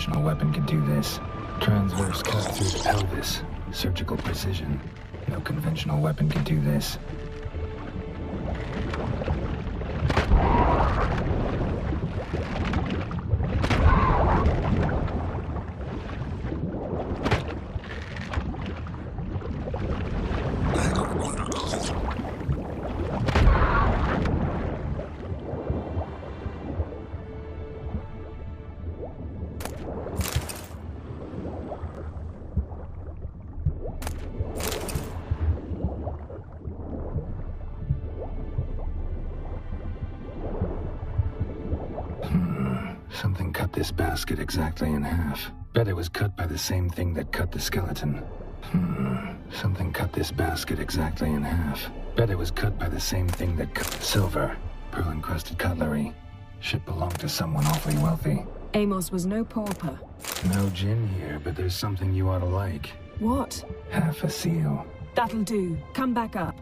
conventional weapon could do this. Transverse cut through the pelvis. Surgical precision. No conventional weapon could do this. Something cut this basket exactly in half. Bet it was cut by the same thing that cut the skeleton. Something cut this basket exactly in half. Bet it was cut by the same thing that cut silver. Pearl-encrusted cutlery. Should belong to someone awfully wealthy. Amos was no pauper. No gin here, but there's something you ought to like. What? Half a seal. That'll do. Come back up.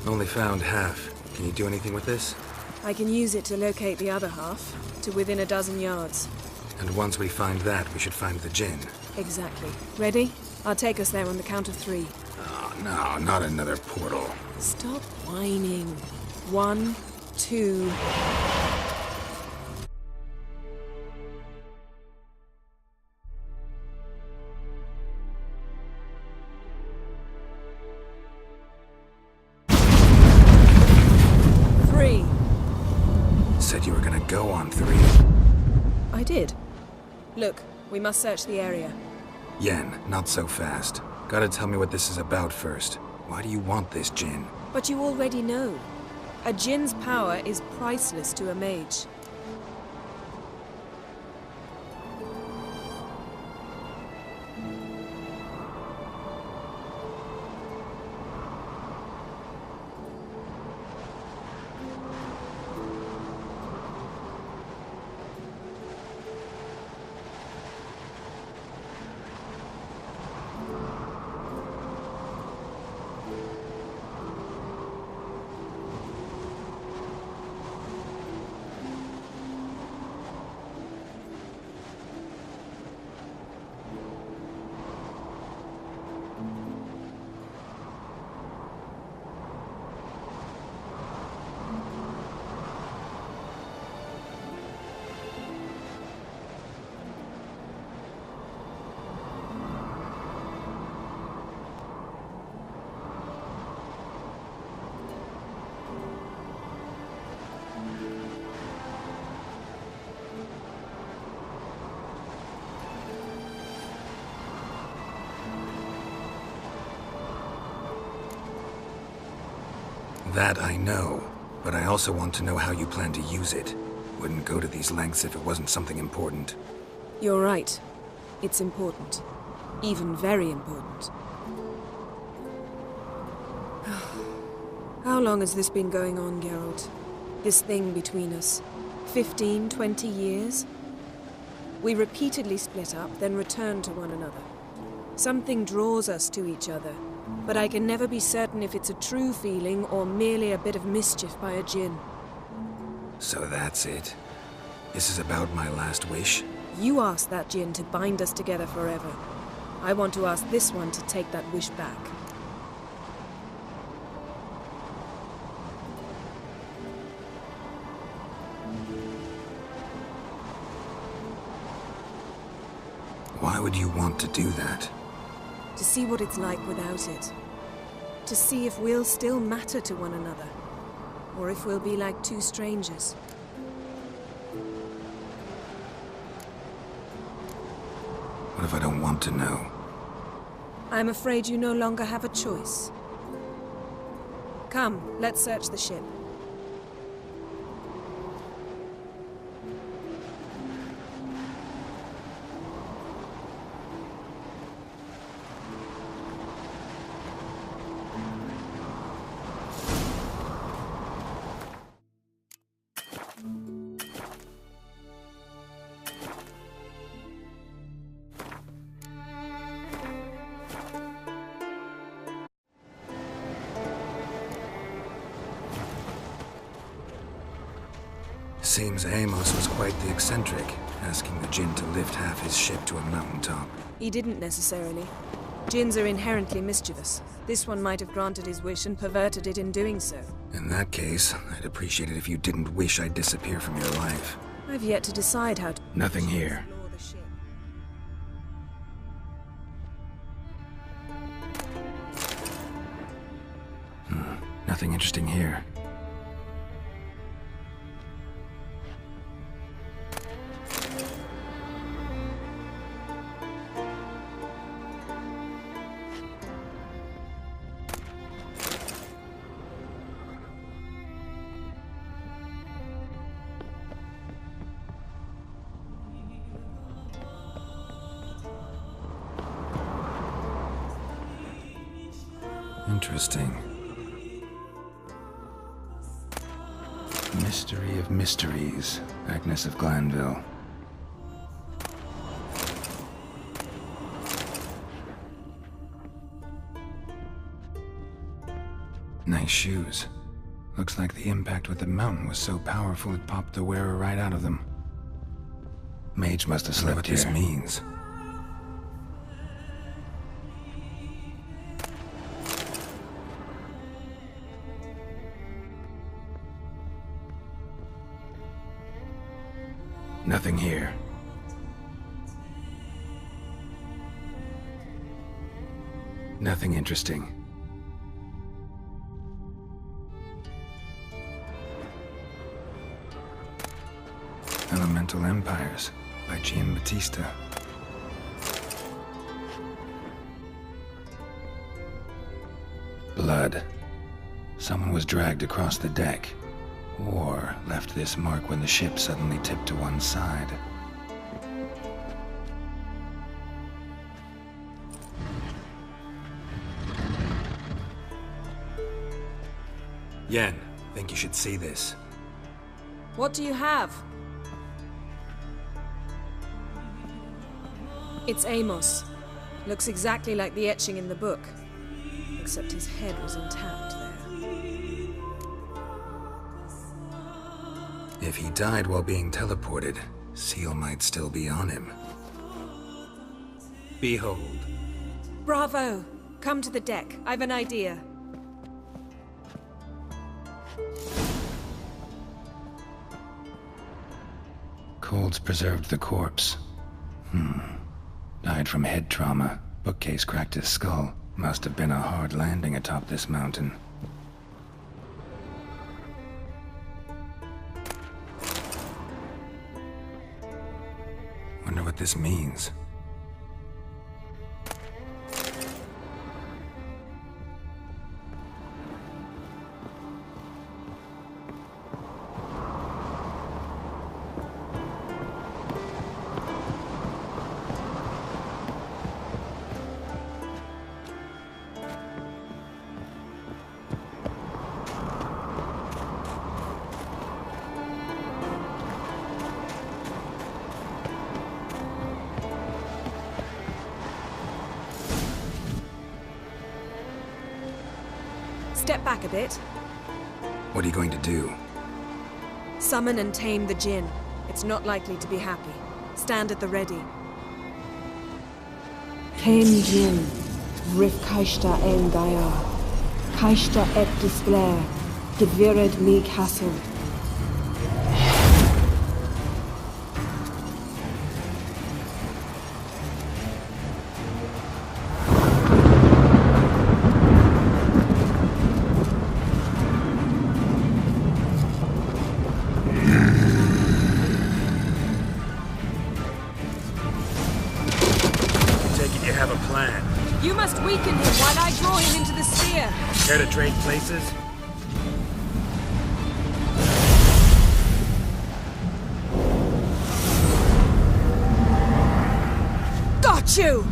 Only found half. Can you do anything with this? I can use it to locate the other half, to within a dozen yards. And once we find that, we should find the gin. Exactly. Ready? I'll take us there on the count of 3. Oh, no, not another portal. Stop whining. 1, 2... Said you were gonna go on 3. I did. Look, we must search the area. Yen, not so fast. Gotta tell me what this is about first. Why do you want this gin? But you already know. A djinn's power is priceless to a mage. That I know, but I also want to know how you plan to use it. Wouldn't go to these lengths if it wasn't something important. You're right. It's important. Even very important. How long has this been going on, Geralt? This thing between us? 15, 20 years? We repeatedly split up, then returned to one another. Something draws us to each other, but I can never be certain if it's a true feeling or merely a bit of mischief by a djinn. So that's it. This is about my last wish? You asked that djinn to bind us together forever. I want to ask this one to take that wish back. Why would you want to do that? To see what it's like without it. To see if we'll still matter to one another. Or if we'll be like two strangers. What if I don't want to know? I'm afraid you no longer have a choice. Come, let's search the ship. Seems Amos was quite the eccentric, asking the djinn to lift half his ship to a mountaintop. He didn't necessarily. Djinns are inherently mischievous. This one might have granted his wish and perverted it in doing so. In that case, I'd appreciate it if you didn't wish I'd disappear from your life. I've yet to decide how to... Nothing here. explore the ship. Nothing interesting here. Interesting. Mystery of mysteries, Agnes of Glanville. Nice shoes. Looks like the impact with the mountain was so powerful it popped the wearer right out of them. Mage must have slept here. What this means. Nothing here. Nothing interesting. Elemental Empires by Giambattista. Blood. Someone was dragged across the deck. Or left this mark when the ship suddenly tipped to one side. Yen, think you should see this. What do you have? It's Amos. Looks exactly like the etching in the book. Except his head was intact there. If he died while being teleported, Seal might still be on him. Behold. Bravo! Come to the deck. I've an idea. Colds preserved the corpse. Died from head trauma. Bookcase cracked his skull. Must have been a hard landing atop this mountain. Wonder what this means. Step back a bit. What are you going to do? Summon and tame the Jinn. It's not likely to be happy. Stand at the ready. Tame Jinn, Rif Kaishta en Gaia, Kaishta et Displair, Devired League Hassel. You have a plan. You must weaken him while I draw him into the sphere. Care to trade places? Got you!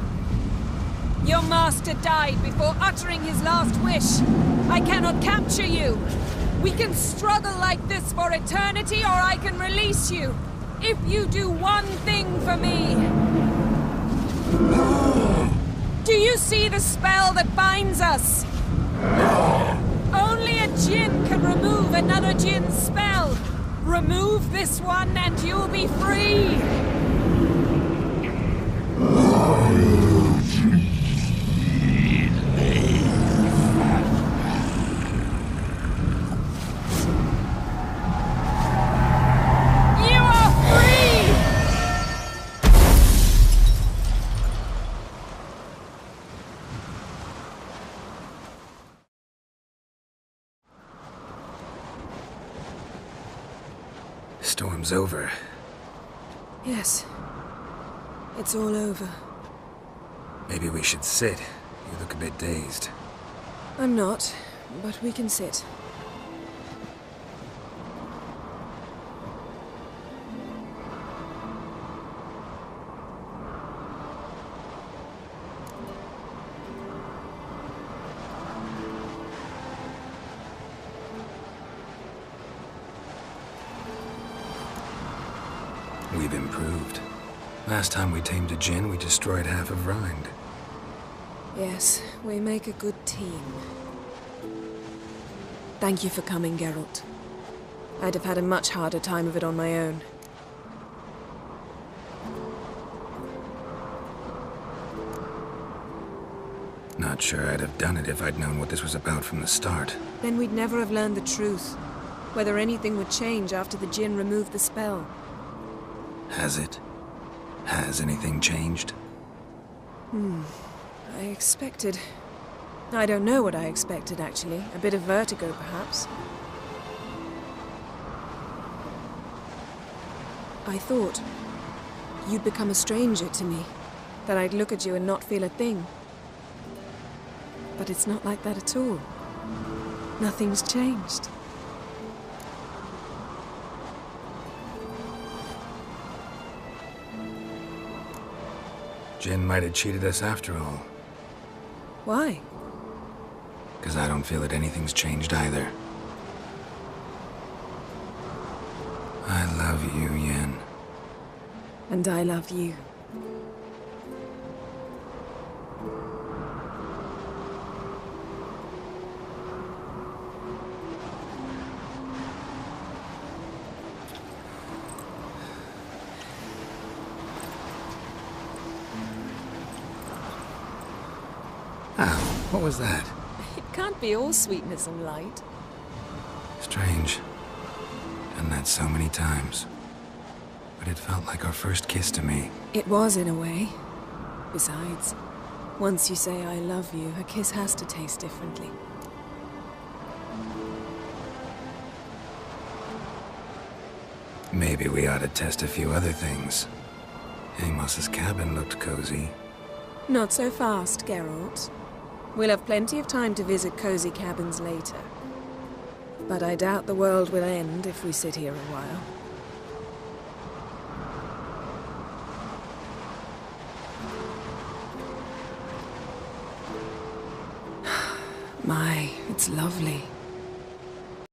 Your master died before uttering his last wish. I cannot capture you. We can struggle like this for eternity, or I can release you. If you do one thing for me. Do you see the spell that binds us? Only a Jinn can remove another Jinn's spell. Remove this one and you'll be free. You are free! Storm's over. Yes. It's all over. Maybe we should sit. You look a bit dazed. I'm not, but we can sit. We've improved. Last time we tamed a Jinn, we destroyed half of Rind. Yes, we make a good team. Thank you for coming, Geralt. I'd have had a much harder time of it on my own. Not sure I'd have done it if I'd known what this was about from the start. Then we'd never have learned the truth. Whether anything would change after the Jinn removed the spell. Has it? Has anything changed? I expected... I don't know what I expected, actually. A bit of vertigo, perhaps. I thought you'd become a stranger to me. That I'd look at you and not feel a thing. But it's not like that at all. Nothing's changed. Jinn might have cheated us after all. Why? Because I don't feel that anything's changed either. I love you, Yen. And I love you. Ow, what was that? It can't be all sweetness and light. Strange. Done that so many times. But it felt like our first kiss to me. It was, in a way. Besides, once you say I love you, a kiss has to taste differently. Maybe we ought to test a few other things. Amos's cabin looked cozy. Not so fast, Geralt. We'll have plenty of time to visit cozy cabins later. But I doubt the world will end if we sit here a while. My, it's lovely.